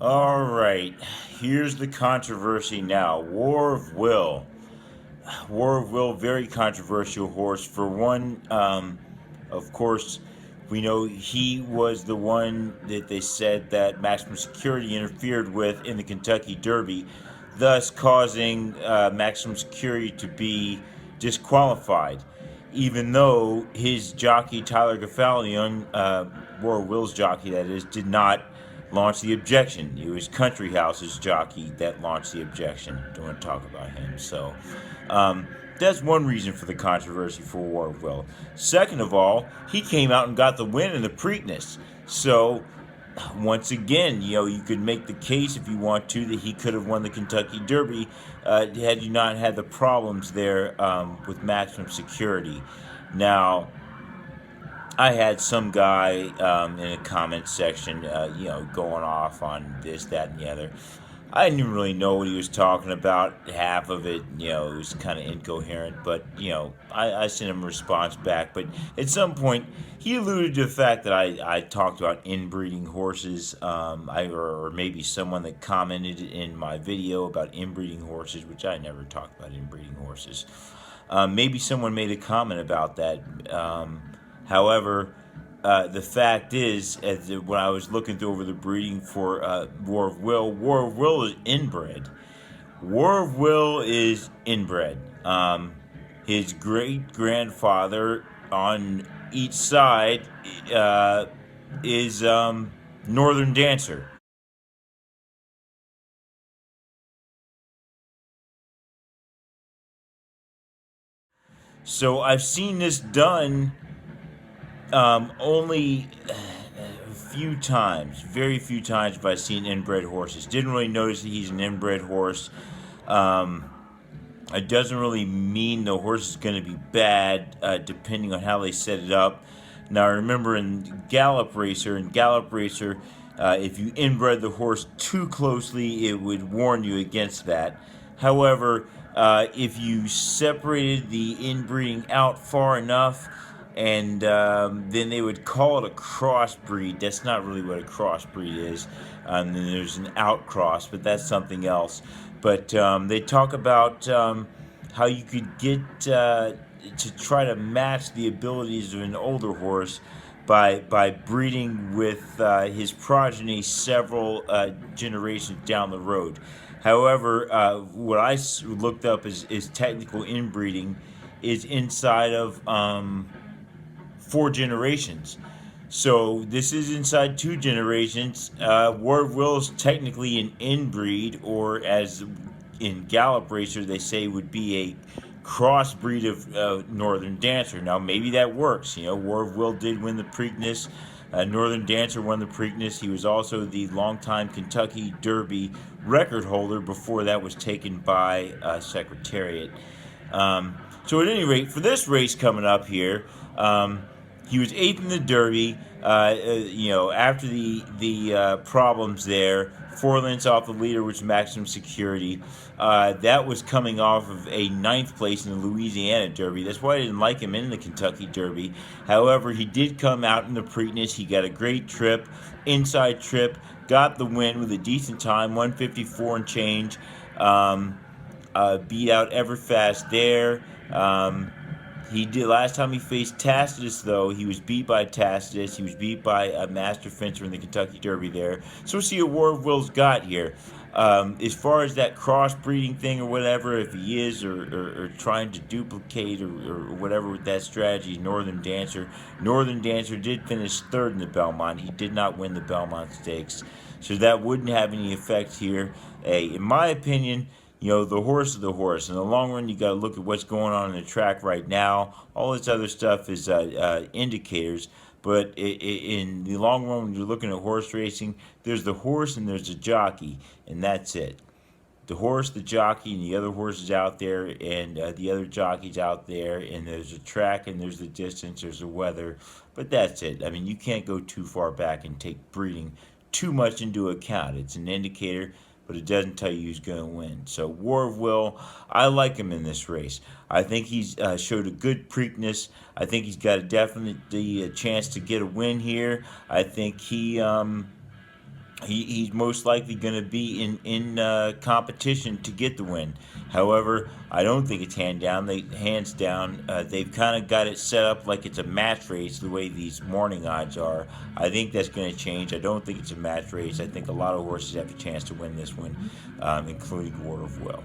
All right, here's the controversy now. War of Will. War of Will, very controversial horse. For one, of course, we know he was the one that they said that maximum security interfered with in the Kentucky Derby, thus causing maximum security to be disqualified. Even though his jockey Tyler Gaffalione, War of Will's jockey that is, did not launch the objection. It was Country House's jockey that launched the objection. Don't want to talk about him. So that's one reason for the controversy for War of Will. Second of all, he came out and got the win in the Preakness. So once again, you could make the case if you want to that he could have won the Kentucky Derby had you not had the problems there with maximum security. Now, I had some guy in a comment section, going off on this, that, and the other. I didn't even really know what he was talking about. Half of it, it was kind of incoherent. But I sent him a response back. But at some point, he alluded to the fact that I talked about inbreeding horses. Or maybe someone that commented in my video about inbreeding horses, which I never talked about inbreeding horses. Maybe someone made a comment about that. However, the fact is, when I was looking through over the breeding for War of Will is inbred. War of Will is inbred. His great grandfather on each side is Northern Dancer. So I've seen this done only a few times, very few times have I seen inbred horses. Didn't really notice that he's an inbred horse. Um, it doesn't really mean the horse is going to be bad, depending on how they set it up. Now, I remember in Gallop Racer, if you inbred the horse too closely, it would warn you against that. However, if you separated the inbreeding out far enough, and then they would call it a crossbreed. That's not really what a crossbreed is. Then there's an outcross, but that's something else. But they talk about how you could get to try to match the abilities of an older horse by breeding with his progeny several generations down the road. However, what I looked up is technical inbreeding is inside of 4 generations. So this is inside 2 generations. War of Will is technically an inbreed, or as in Gallop Racer they say would be a crossbreed of Northern Dancer. Now maybe that works. War of Will did win the Preakness. Northern Dancer won the Preakness. He was also the longtime Kentucky Derby record holder before that was taken by Secretariat. So at any rate, for this race coming up here, he was eighth in the Derby. After the problems there, 4 lengths off the leader, which is maximum security. That was coming off of a ninth place in the Louisiana Derby. That's why I didn't like him in the Kentucky Derby. However, he did come out in the Preakness. He got a great trip, inside trip, got the win with a decent time, 154 and change. Beat out Everfast there. He did last time he faced Tacitus, though. He was beat by Tacitus. He was beat by a master fencer in the Kentucky Derby there. So we'll see what War of Will's got here. As far as that crossbreeding thing or whatever, if he is or trying to duplicate or whatever with that strategy, Northern Dancer. Northern Dancer did finish third in the Belmont. He did not win the Belmont Stakes. So that wouldn't have any effect here. In my opinion, the horse is the horse. In the long run, you got to look at what's going on in the track right now. All this other stuff is indicators. But in the long run, when you're looking at horse racing, there's the horse and there's the jockey, and that's it. The horse, the jockey, and the other horses out there, and the other jockeys out there, and there's a track, and there's the distance, there's the weather. But that's it. I mean, you can't go too far back and take breeding too much into account. It's an indicator, but it doesn't tell you who's going to win. So War of Will, I like him in this race. I think he's showed a good Preakness. I think he's got definitely a chance to get a win here. I think he he's most likely going to be in competition to get the win. However, I don't think it's hands down. They've kind of got it set up like it's a match race the way these morning odds are. I think that's going to change. I don't think it's a match race. I think a lot of horses have a chance to win this one, including War of Will.